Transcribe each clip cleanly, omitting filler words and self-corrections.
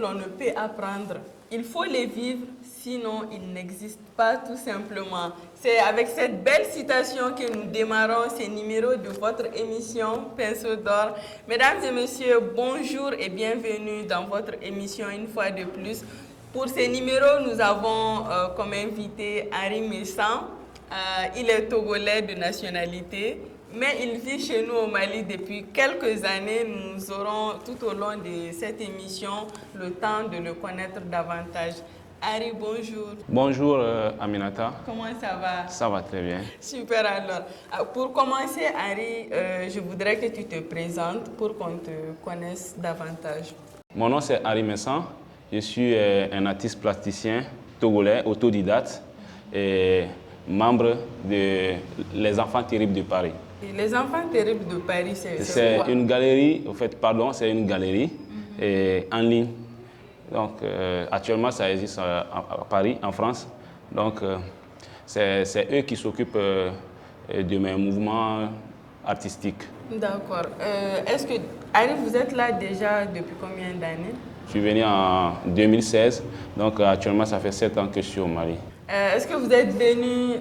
l'on ne peut apprendre. Il faut les vivre, sinon ils n'existent pas tout simplement. C'est avec cette belle citation que nous démarrons ces numéros de votre émission Pinceau d'or. Mesdames et messieurs, bonjour et bienvenue dans votre émission une fois de plus. Pour ces numéros, nous avons comme invité Henri Messan. Il est togolais de nationalité, mais il vit chez nous au Mali depuis quelques années. Nous aurons tout au long de cette émission le temps de le connaître davantage. Henri, bonjour. Bonjour Aminata. Comment ça va? Ça va très bien. Super alors. Pour commencer, Henri, je voudrais que tu te présentes pour qu'on te connaisse davantage. Mon nom c'est Henri Messan. Je suis un artiste plasticien togolais, autodidacte et membre de Les Enfants Terribles de Paris. Et les Enfants Terribles de Paris, c'est quoi? Une galerie, c'est une galerie en ligne. Donc actuellement ça existe à Paris, en France. Donc c'est eux qui s'occupent de mes mouvements artistiques. D'accord. Est-ce que, Henri, vous êtes là déjà depuis combien d'années? Je suis venu en 2016, donc actuellement ça fait 7 ans que je suis au Mali. Est-ce que vous êtes venu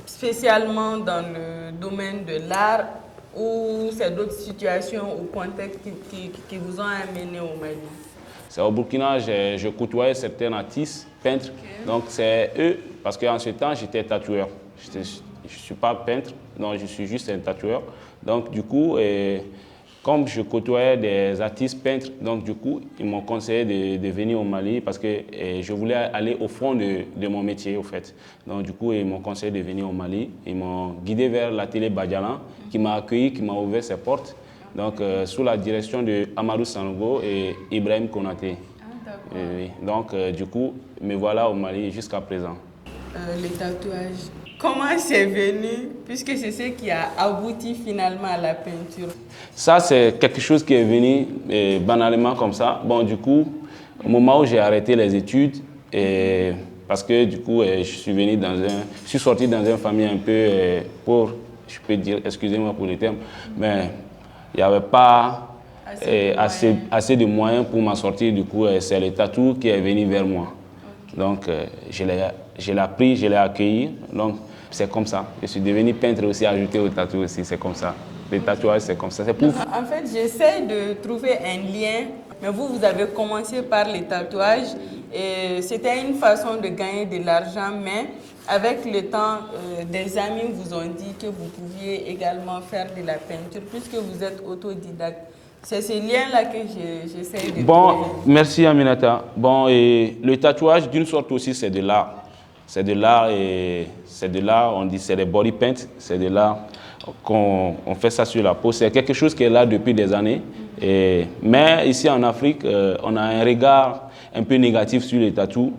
spécialement dans le domaine de l'art ou c'est d'autres situations ou contextes qui vous ont amené au Mali? C'est au Burkina, je côtoyais certains artistes, peintres, donc c'est eux, parce qu'en ce temps j'étais tatoueur. Je ne suis pas peintre, non, je suis juste un tatoueur. Donc du coup, comme je côtoyais des artistes peintres, donc du coup, ils m'ont conseillé de venir au Mali parce que je voulais aller au fond de mon métier, au fait. Donc du coup, ils m'ont conseillé de venir au Mali. Ils m'ont guidé vers l'atelier Badialan, qui m'a accueilli, qui m'a ouvert ses portes. Donc sous la direction de Amadou Sanogo et Ibrahim Konaté. Oui. Donc du coup, me voilà au Mali jusqu'à présent. Les tatouages. Comment c'est venu, puisque c'est ce qui a abouti finalement à la peinture? Ça, c'est quelque chose qui est venu banalement comme ça. Bon, du coup, au moment où j'ai arrêté les études, parce que du coup, je suis sorti dans une famille un peu pauvre, je peux dire, excusez-moi pour le terme, mais il n'y avait pas assez de moyens pour m'en sortir. Du coup, c'est le tatou qui est venu vers moi. Okay. Donc, je l'ai pris, je l'ai accueilli. Donc, c'est comme ça. Je suis devenu peintre aussi, ajouté au tatou aussi, c'est comme ça. Les tatouages, c'est comme ça. C'est pour... En fait, j'essaie de trouver un lien, mais vous avez commencé par les tatouages et c'était une façon de gagner de l'argent, mais avec le temps, des amis vous ont dit que vous pouviez également faire de la peinture puisque vous êtes autodidacte. C'est ce lien-là que j'essaie de trouver. Bon, merci Aminata. Bon, et le tatouage, d'une sorte aussi, c'est de l'art. C'est de l'art et c'est de l'art, on dit c'est des body paint, c'est de l'art qu'on fait ça sur la peau. C'est quelque chose qui est là depuis des années. Mais ici en Afrique, on a un regard un peu négatif sur les tatous.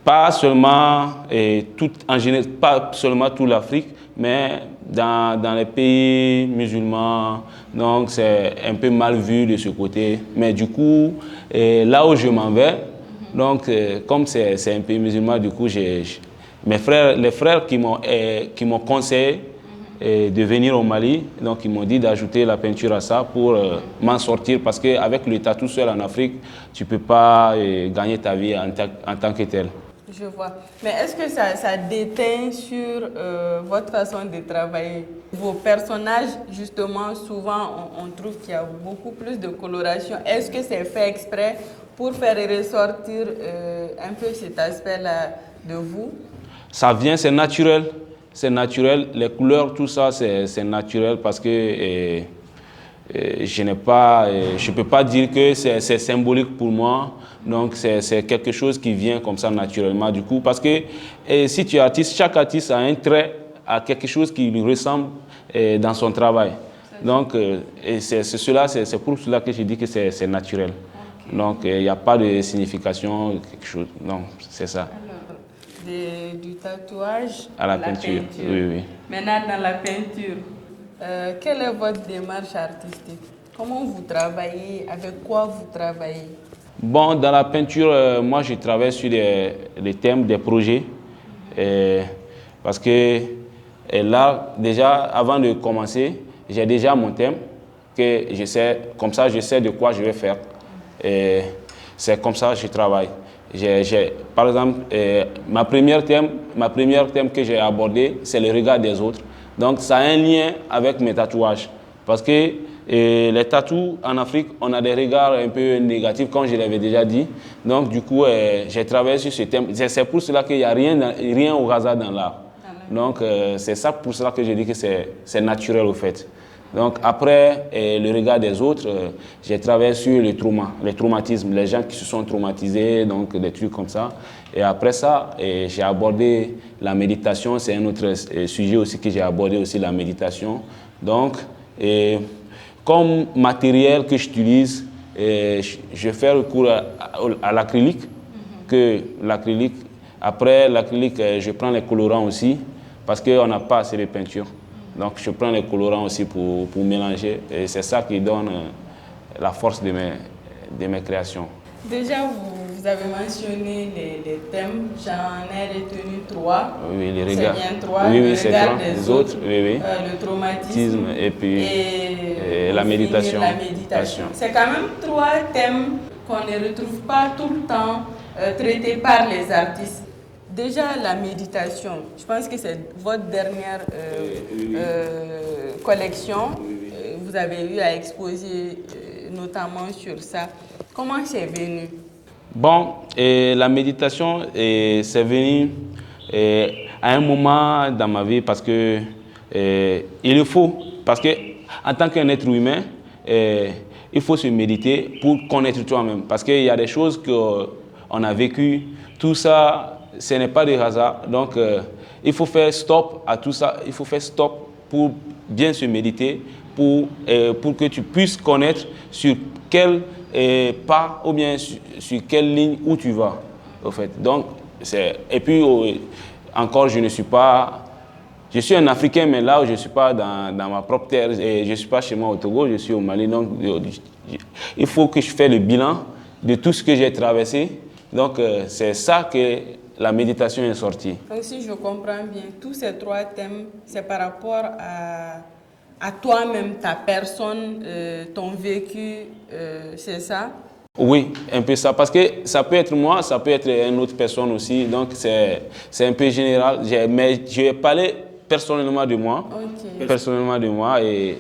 Pas seulement pas seulement toute l'Afrique, mais dans les pays musulmans, donc c'est un peu mal vu de ce côté. Mais du coup, là où je m'en vais, donc, comme c'est un pays musulman, du coup, les frères qui m'ont conseillé de venir au Mali, donc ils m'ont dit d'ajouter la peinture à ça pour m'en sortir parce qu'avec le tatou seul en Afrique, tu ne peux pas gagner ta vie en tant que tel. Je vois. Mais est-ce que ça déteint sur votre façon de travailler? Vos personnages, justement, souvent, on trouve qu'il y a beaucoup plus de coloration. Est-ce que c'est fait exprès pour faire ressortir un peu cet aspect-là de vous? Ça vient, c'est naturel. C'est naturel. Les couleurs, tout ça, c'est naturel parce que je ne peux pas dire que c'est symbolique pour moi. Donc, c'est quelque chose qui vient comme ça naturellement. Du coup, parce que si tu es artiste, chaque artiste a un trait, a quelque chose qui lui ressemble dans son travail. Donc, c'est pour cela que je dis que c'est naturel. Okay. Donc, il n'y a pas de signification, quelque chose. Non, c'est ça. Alors, du tatouage à la peinture. Oui. Maintenant, dans la peinture, quelle est votre démarche artistique? Comment vous travaillez? Avec quoi vous travaillez? Bon, dans la peinture, moi, je travaille sur les thèmes des projets. Parce que là, déjà, avant de commencer, j'ai déjà mon thème. que je sais, comme ça je sais de quoi je vais faire. Et c'est comme ça que je travaille. Par exemple, ma première thème que j'ai abordé, c'est le regard des autres. Donc ça a un lien avec mes tatouages. Parce que les tatous en Afrique, on a des regards un peu négatifs, comme je l'avais déjà dit. Donc du coup, j'ai travaillé sur ce thème. C'est pour cela qu'il n'y a rien au hasard dans l'art. Donc c'est ça pour cela que je dis que c'est naturel au fait. Donc après le regard des autres, j'ai travaillé sur les traumatismes, les gens qui se sont traumatisés, donc des trucs comme ça. Et après ça, j'ai abordé la méditation, c'est un autre sujet aussi que j'ai abordé aussi, la méditation. Donc, comme matériel que j'utilise, je fais recours à l'acrylique, après l'acrylique, je prends les colorants aussi, parce qu'on n'a pas assez de peinture. Donc je prends les colorants aussi pour mélanger et c'est ça qui donne la force de mes créations. Déjà, vous avez mentionné les thèmes, j'en ai retenu 3. Oui, les regards. C'est bien 3. Oui, le c'est regard 3. des autres, oui. Le traumatisme et puis la méditation. C'est quand même 3 thèmes qu'on ne retrouve pas tout le temps traités par les artistes. Déjà, la méditation, je pense que c'est votre dernière collection. Vous avez eu à exposer notamment sur ça. Comment c'est venu? Bon, la méditation, c'est venu à un moment dans ma vie parce que il le faut. Parce que en tant qu'un être humain, il faut se méditer pour connaître toi-même. Parce qu'il y a des choses qu'on a vécues. Tout ça, ce n'est pas de hasard. Donc, il faut faire stop à tout ça. Il faut faire stop pour bien se méditer, pour que tu puisses connaître sur quel pas ou bien sur quelle ligne où tu vas. Au fait. Donc, et puis, encore, je suis un Africain, mais là où je ne suis pas dans ma propre terre, et je ne suis pas chez moi au Togo, je suis au Mali. Donc, il faut que je fasse le bilan de tout ce que j'ai traversé. Donc, c'est ça que la méditation est sortie. Donc, si je comprends bien, tous ces 3 thèmes, c'est par rapport à toi-même, ta personne, ton vécu, c'est ça? Oui, un peu ça. Parce que ça peut être moi, ça peut être une autre personne aussi. Donc, c'est un peu général. Mais je vais parler personnellement de moi. Okay. Personnellement de moi. Et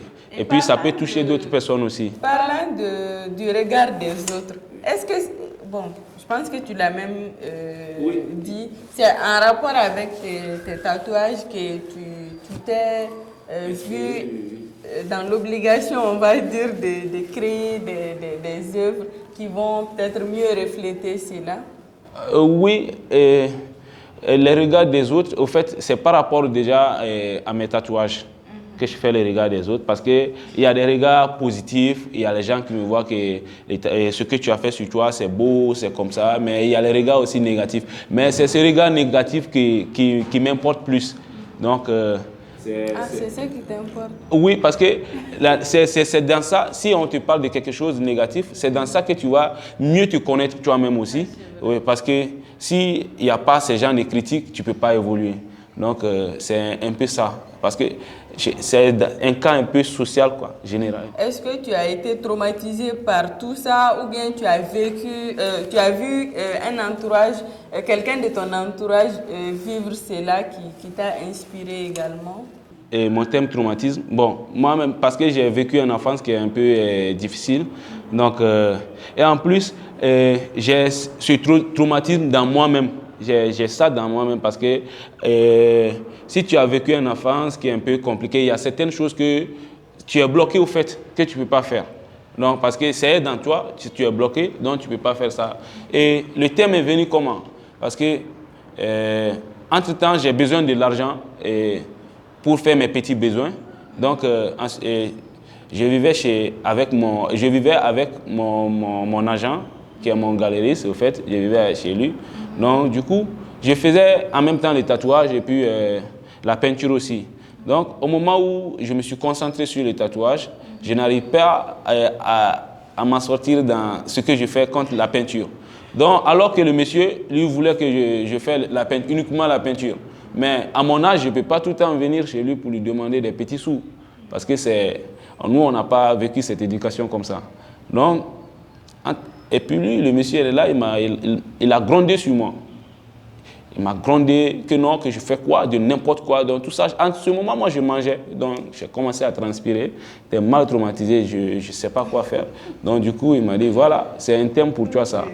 puis, ça peut toucher d'autres personnes aussi. Parlant du regard des autres, est-ce que... Bon, je pense que tu l'as même dit. C'est en rapport avec tes tatouages que tu t'es vu dans l'obligation, on va dire, de créer des œuvres qui vont peut-être mieux refléter cela. Oui, les regards des autres, au fait, c'est par rapport déjà à mes tatouages que je fais les regards des autres, parce qu'il y a des regards positifs, il y a les gens qui me voient que ce que tu as fait sur toi, c'est beau, c'est comme ça, mais il y a les regards aussi négatifs. Mais c'est ces regards négatifs qui m'importent plus. Donc, c'est ça qui t'importe? Oui, parce que c'est dans ça, si on te parle de quelque chose de négatif, c'est dans ça que tu vas mieux te connaître toi-même aussi. Oui, parce que s'il n'y a pas ces gens de critiques, tu ne peux pas évoluer. Donc, c'est un peu ça. Parce que c'est un cas un peu social, quoi, général. Est-ce que tu as été traumatisé par tout ça ou bien tu as vu un entourage, quelqu'un de ton entourage vivre cela qui t'a inspiré également? Et mon thème traumatisme, bon, moi-même, parce que j'ai vécu une enfance qui est un peu difficile. Donc, et en plus, j'ai ce traumatisme dans moi-même. J'ai ça dans moi-même parce que si tu as vécu une enfance qui est un peu compliquée, il y a certaines choses que tu es bloqué au fait, que tu ne peux pas faire. Donc, parce que c'est dans toi, tu es bloqué, donc tu ne peux pas faire ça. Et le thème est venu comment? Parce que, entre-temps, j'ai besoin de l'argent pour faire mes petits besoins. Donc, je vivais avec mon agent, qui est mon galériste, au fait, je vivais chez lui. Donc, du coup, je faisais en même temps les tatouages et puis la peinture aussi. Donc, au moment où je me suis concentré sur les tatouages, je n'arrive pas à m'en sortir dans ce que je fais contre la peinture. Donc, alors que le monsieur, lui, voulait que je fasse uniquement la peinture. Mais à mon âge, je ne peux pas tout le temps venir chez lui pour lui demander des petits sous. Parce que Nous, on n'a pas vécu cette éducation comme ça. Donc, et puis lui, le monsieur, il est là, il a grondé sur moi. Il m'a grondé que non, que je fais quoi, de n'importe quoi. Donc tout ça, en ce moment, moi, je mangeais. Donc j'ai commencé à transpirer. J'étais mal traumatisé, je ne sais pas quoi faire. Donc du coup, il m'a dit, voilà, c'est un thème pour toi, ça.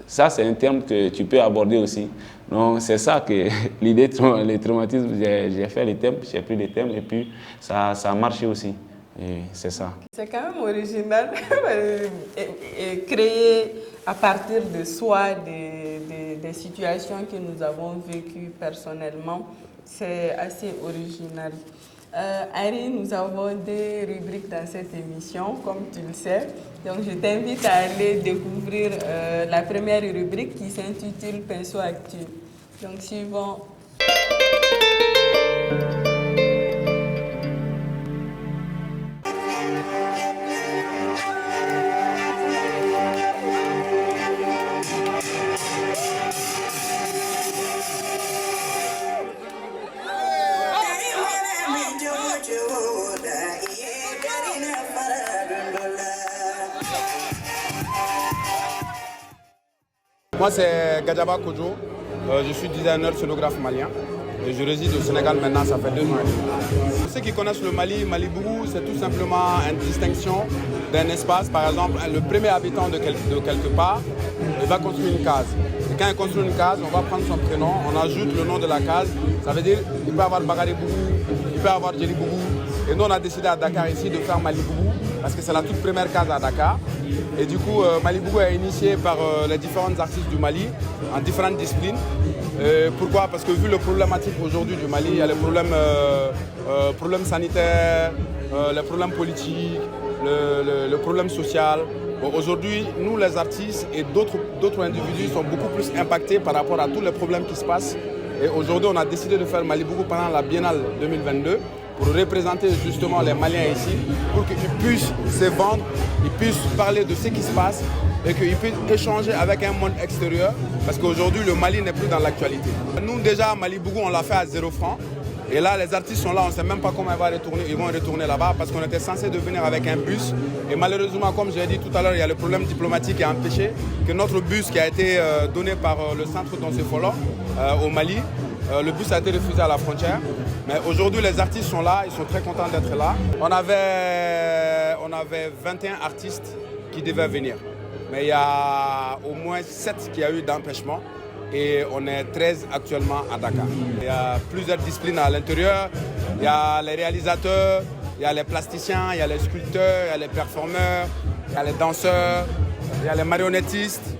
Ça, c'est un thème que tu peux aborder aussi. Donc c'est ça que l'idée, les traumatismes, j'ai fait les thèmes, j'ai pris les thèmes et puis ça a marché aussi. C'est ça. C'est quand même original, et créer à partir de soi des situations que nous avons vécues personnellement. C'est assez original. Henri, nous avons des rubriques dans cette émission, comme tu le sais. Donc je t'invite à aller découvrir la première rubrique qui s'intitule Pinceau Actu. Donc suivons. Moi, c'est Gadjaba Kodjo. Je suis designer scénographe malien. Et je réside au Sénégal maintenant, ça fait 2 ans. Pour ceux qui connaissent le Mali, Mali-Bougou, c'est tout simplement une distinction d'un espace. Par exemple, le premier habitant de quelque part, il va construire une case. Et quand il construit une case, on va prendre son prénom, on ajoute le nom de la case. Ça veut dire qu'il peut avoir Bagari Bougou, il peut avoir Djeli Bougou. Et nous, on a décidé à Dakar ici de faire Mali-Bougou parce que c'est la toute première case à Dakar. Et du coup, Mali-Bougou est initié par les différents artistes du Mali en différentes disciplines. Pourquoi? Parce que vu le problématique aujourd'hui du Mali, il y a les problèmes sanitaires, les problèmes politiques, le problème social. Bon, aujourd'hui, nous les artistes et d'autres individus sont beaucoup plus impactés par rapport à tous les problèmes qui se passent. Et aujourd'hui, on a décidé de faire Mali-Bougou pendant la Biennale 2022 pour représenter justement les Maliens ici, pour qu'ils puissent se vendre, ils puissent parler de ce qui se passe et qu'ils puissent échanger avec un monde extérieur, parce qu'aujourd'hui le Mali n'est plus dans l'actualité. Nous déjà, Mali-Bougou, on l'a fait à 0 francs, et là les artistes sont là, on ne sait même pas comment ils vont retourner là-bas, parce qu'on était censé de venir avec un bus, et malheureusement, comme j'ai dit tout à l'heure, il y a le problème diplomatique qui a empêché que notre bus qui a été donné par le centre d'Onsefolo au Mali, le bus a été refusé à la frontière. Mais aujourd'hui, les artistes sont là, ils sont très contents d'être là. On avait 21 artistes qui devaient venir. Mais il y a au moins 7 qui ont eu d'empêchement. Et on est 13 actuellement à Dakar. Il y a plusieurs disciplines à l'intérieur. Il y a les réalisateurs, il y a les plasticiens, il y a les sculpteurs, il y a les performeurs, il y a les danseurs, il y a les marionnettistes.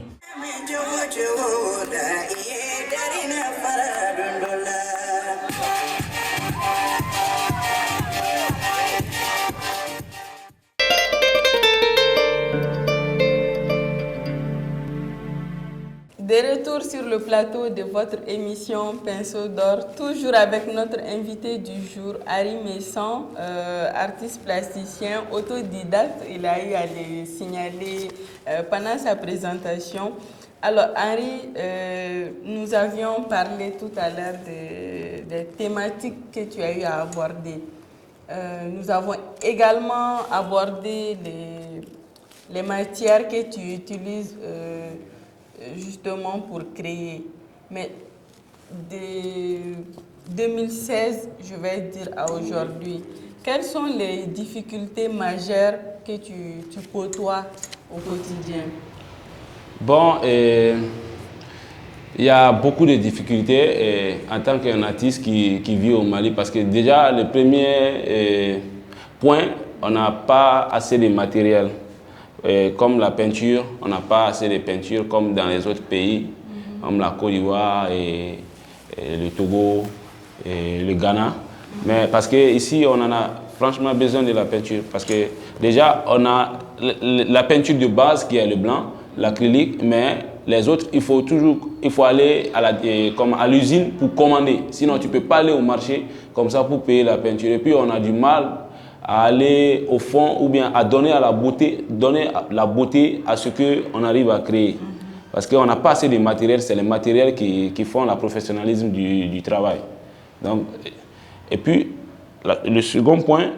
De retour sur le plateau de votre émission Pinceau d'or, toujours avec notre invité du jour, Henri Messan, artiste plasticien, autodidacte. Il a eu à le signaler pendant sa présentation. Alors Henri, nous avions parlé tout à l'heure des thématiques que tu as eu à aborder. Nous avons également abordé les matières que tu utilises justement pour créer. Mais de 2016, je vais dire à aujourd'hui, quelles sont les difficultés majeures que tu côtoies au quotidien? Bon, il y a beaucoup de difficultés en tant qu'un artiste qui vit au Mali, parce que déjà, le premier point, on n'a pas assez de matériel. Comme la peinture, on n'a pas assez de peinture comme dans les autres pays, comme la Côte d'Ivoire et le Togo et le Ghana. Mais parce qu'ici, on en a franchement besoin de la peinture. Parce que déjà, on a la peinture de base qui est le blanc, l'acrylique, mais les autres, il faut aller à l'usine pour commander. Sinon, tu ne peux pas aller au marché comme ça pour payer la peinture. Et puis, on a du mal à aller au fond ou bien à donner la beauté à ce qu'on arrive à créer. Parce qu'on n'a pas assez de matériel, c'est les matériels qui font le professionnalisme du travail. Donc, et puis, le second point,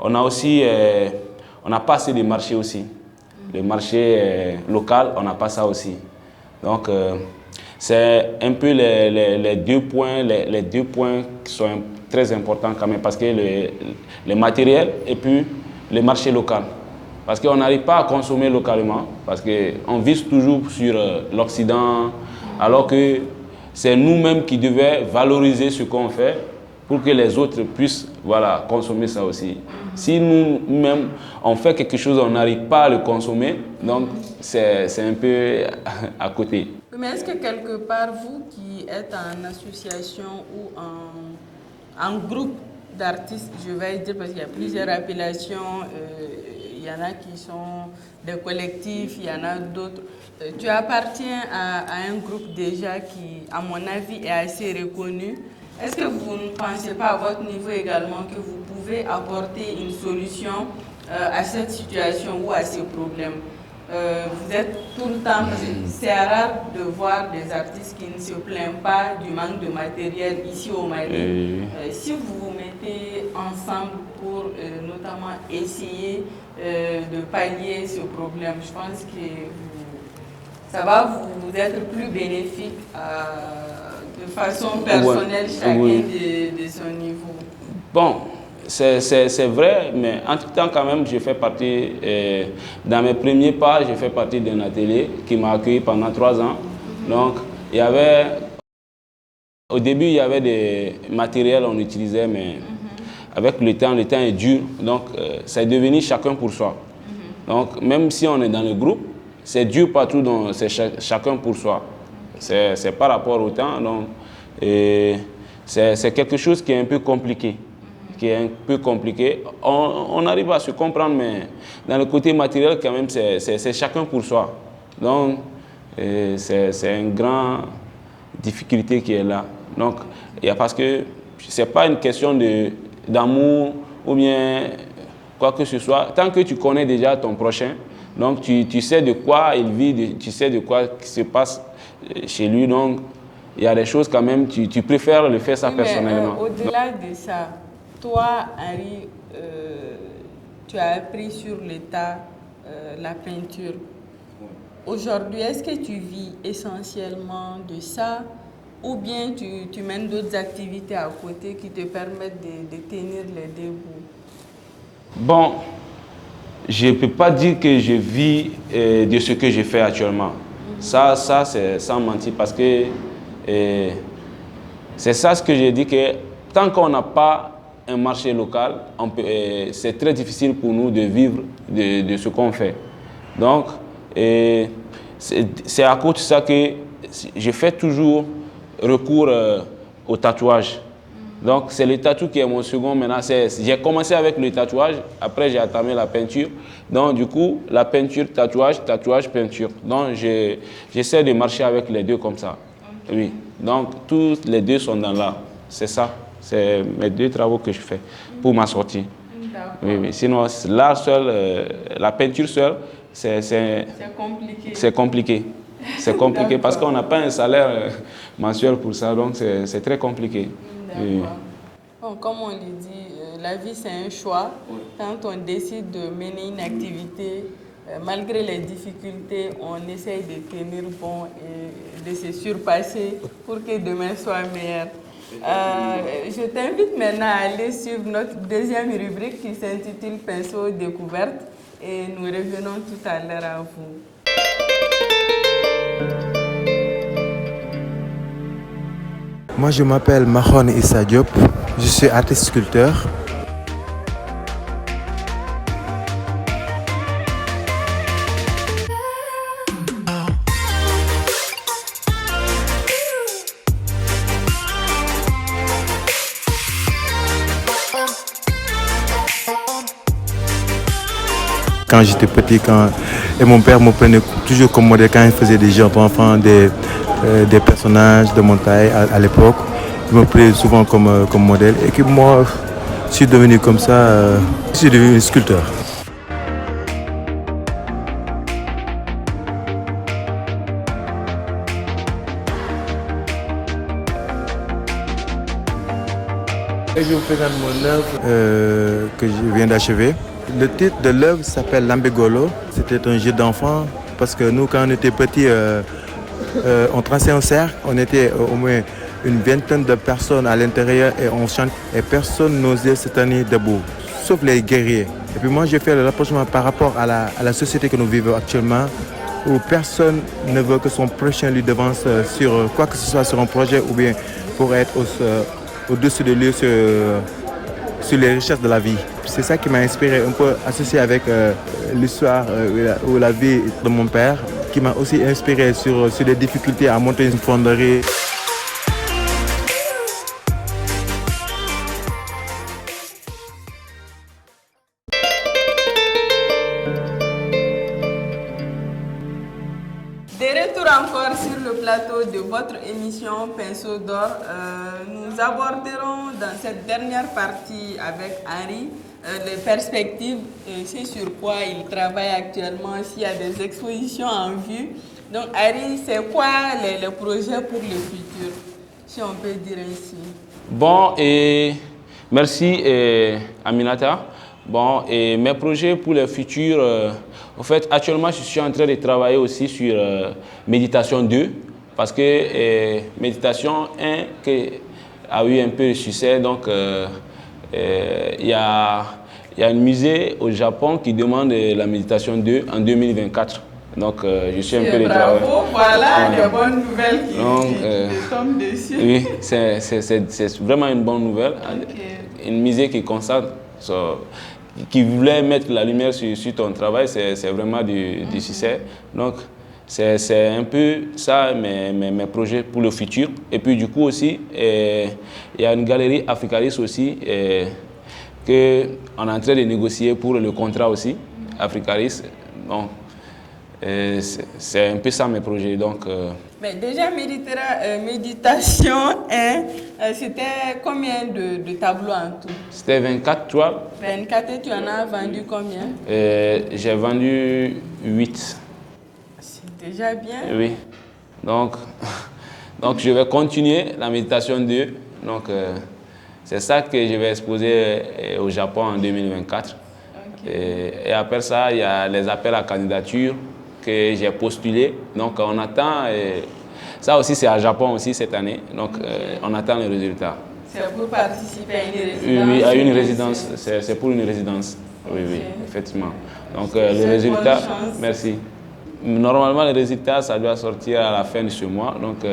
On a aussi, on n'a pas assez de marchés aussi. Le marché local, on n'a pas ça aussi. Donc, c'est un peu les deux points qui sont très importants quand même, parce que le matériel et puis le marché local. Parce qu'on n'arrive pas à consommer localement, parce qu'on vise toujours sur l'Occident, alors que c'est nous-mêmes qui devons valoriser ce qu'on fait pour que les autres puissent voilà, consommer ça aussi. Si nous-mêmes, on fait quelque chose, on n'arrive pas à le consommer, donc c'est un peu à côté. Mais est-ce que quelque part, vous qui êtes en association ou en groupe d'artistes, je vais dire, parce qu'il y a plusieurs appellations, il y en a qui sont des collectifs, il y en a d'autres. Tu appartiens à un groupe déjà qui, à mon avis, est assez reconnu. Est-ce que vous ne pensez pas à votre niveau également que vous pouvez apporter une solution à cette situation ou à ces problèmes? Vous êtes tout le temps, parce que c'est rare de voir des artistes qui ne se plaignent pas du manque de matériel ici au Mali. Si vous vous mettez ensemble pour notamment essayer de pallier ce problème, je pense que ça va vous être plus bénéfique de façon personnelle, chacun de son niveau. Bon, c'est vrai, mais en tout temps quand même, j'ai fait partie, dans mes premiers pas, j'ai fait partie d'un atelier qui m'a accueilli pendant 3 ans. Donc, il y avait, au début, il y avait des matériels qu'on utilisait, mais avec le temps est dur. Donc, c'est devenu chacun pour soi. Donc, même si on est dans le groupe, c'est dur partout, donc c'est chacun pour soi. C'est par rapport au temps, donc c'est quelque chose qui est un peu compliqué. On arrive à se comprendre, mais dans le côté matériel, quand même, c'est chacun pour soi. Donc, c'est une grande difficulté qui est là. Donc, parce que ce n'est pas une question d'amour ou bien quoi que ce soit. Tant que tu connais déjà ton prochain, donc tu sais de quoi il vit, tu sais de quoi qui se passe chez lui. Donc, il y a des choses quand même, tu préfères le faire ça personnellement. Au-delà de ça, toi, Henri, tu as appris sur l'état la peinture. Aujourd'hui, est-ce que tu vis essentiellement de ça ou bien tu mènes d'autres activités à côté qui te permettent de tenir les deux bouts? Bon, je ne peux pas dire que je vis de ce que je fais actuellement. Ça c'est sans mentir, parce que c'est ça ce que j'ai dit, que tant qu'on n'a pas un marché local, c'est très difficile pour nous de vivre de ce qu'on fait. Donc, c'est à cause de ça que je fais toujours recours au tatouage. Donc, c'est le tatou qui est mon second maintenant. J'ai commencé avec le tatouage, après j'ai entamé la peinture. Donc, du coup, la peinture, tatouage, tatouage, peinture. Donc, j'essaie de marcher avec les deux comme ça. Okay. Oui. Donc, tous les deux sont dans l'art. C'est ça. C'est mes 2 travaux que je fais pour ma sortie. Oui, oui. Sinon, l'art seul, la peinture seule, c'est compliqué. C'est compliqué. C'est compliqué parce qu'on n'a pas un salaire mensuel pour ça, donc c'est très compliqué. Bon, comme on le dit, la vie c'est un choix. Quand on décide de mener une activité, malgré les difficultés, on essaye de tenir bon et de se surpasser pour que demain soit meilleur. Je t'invite maintenant à aller suivre notre deuxième rubrique qui s'intitule Pinceau découverte et nous revenons tout à l'heure à vous. Moi je m'appelle Mahone Issa Diop, je suis artiste sculpteur. Quand j'étais petit, et mon père me prenait toujours comme modèle quand il faisait des jeux pour enfants, des personnages de mon taille à l'époque. Il me prenait souvent comme modèle et que moi, je suis devenu comme ça, je suis devenu sculpteur. Et je vous présente mon œuvre que je viens d'achever. Le titre de l'œuvre s'appelle Lambegolo. C'était un jeu d'enfant parce que nous, quand on était petits, on traçait un cercle. On était au moins une vingtaine de personnes à l'intérieur et on chante. Et personne n'osait se tenir debout, sauf les guerriers. Et puis moi, j'ai fait le rapprochement par rapport à la société que nous vivons actuellement, où personne ne veut que son prochain lui devance sur quoi que ce soit sur un projet ou bien pour être au-dessus de lui sur les richesses de la vie. C'est ça qui m'a inspiré, un peu associé avec l'histoire ou la vie de mon père, qui m'a aussi inspiré sur les difficultés à monter une fonderie. De retour encore sur le plateau de votre émission Pinceau d'or, nous aborderons dans cette dernière partie avec Henri les perspectives, c'est sur quoi il travaille actuellement, s'il y a des expositions en vue. Donc Henri, c'est quoi les projets pour le futur, si on peut dire ainsi? Bon, et merci Aminata. Bon, et mes projets pour le futur, en fait, actuellement, je suis en train de travailler aussi sur Méditation 2, parce que Méditation 1 qui a eu un peu de succès, donc il y a un musée au Japon qui demande la Méditation 2 en 2024. Donc, je suis un peu de travail. Bravo, voilà les bonnes nouvelles qui tombent dessus. Oui, c'est vraiment une bonne nouvelle. Okay. Une musée qui constate, qui voulait mettre la lumière sur ton travail, c'est vraiment du succès. Donc, c'est un peu ça mes projets pour le futur. Et puis, du coup, aussi, il y a une galerie Africaris aussi qu'on est en train de négocier pour le contrat aussi, Africaris. Donc, c'est un peu ça mes projets. Donc, mais déjà, Méditation 1, c'était combien de tableaux en tout? C'était 24 toiles. 24 et tu en as vendu combien? J'ai vendu 8. C'est déjà bien. Oui. Donc je vais continuer la méditation 2. Donc, c'est ça que je vais exposer au Japon en 2024. Okay. Et après ça, il y a les appels à candidature que j'ai postulé. Donc, on attend. Ça aussi, c'est à Japon aussi cette année. Donc, on attend les résultats. C'est pour participer à une résidence? Oui, à une résidence. C'est pour une résidence. Oui, okay. Oui, effectivement. Donc, le résultat, merci. Normalement, le résultat, ça doit sortir à la fin de ce mois. Donc,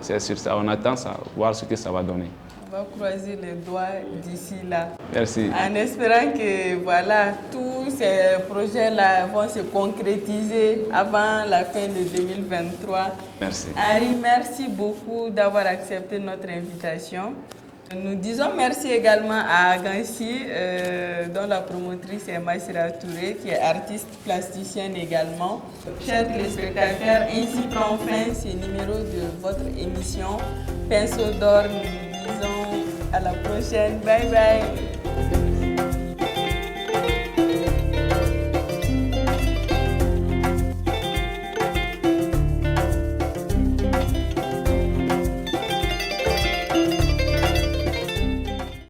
c'est sur ça. On attend ça, voir ce que ça va donner. On va croiser les doigts d'ici là. Merci. En espérant que voilà, tous ces projets-là vont se concrétiser avant la fin de 2023. Merci. Henri, merci beaucoup d'avoir accepté notre invitation. Nous disons merci également à Gansi, dont la promotrice est Maïsira Touré, qui est artiste plasticienne également. Chers téléspectateurs, ainsi prend fin ce numéro de votre émission Pinceau d'or. Nous vous disons à la prochaine. Bye bye.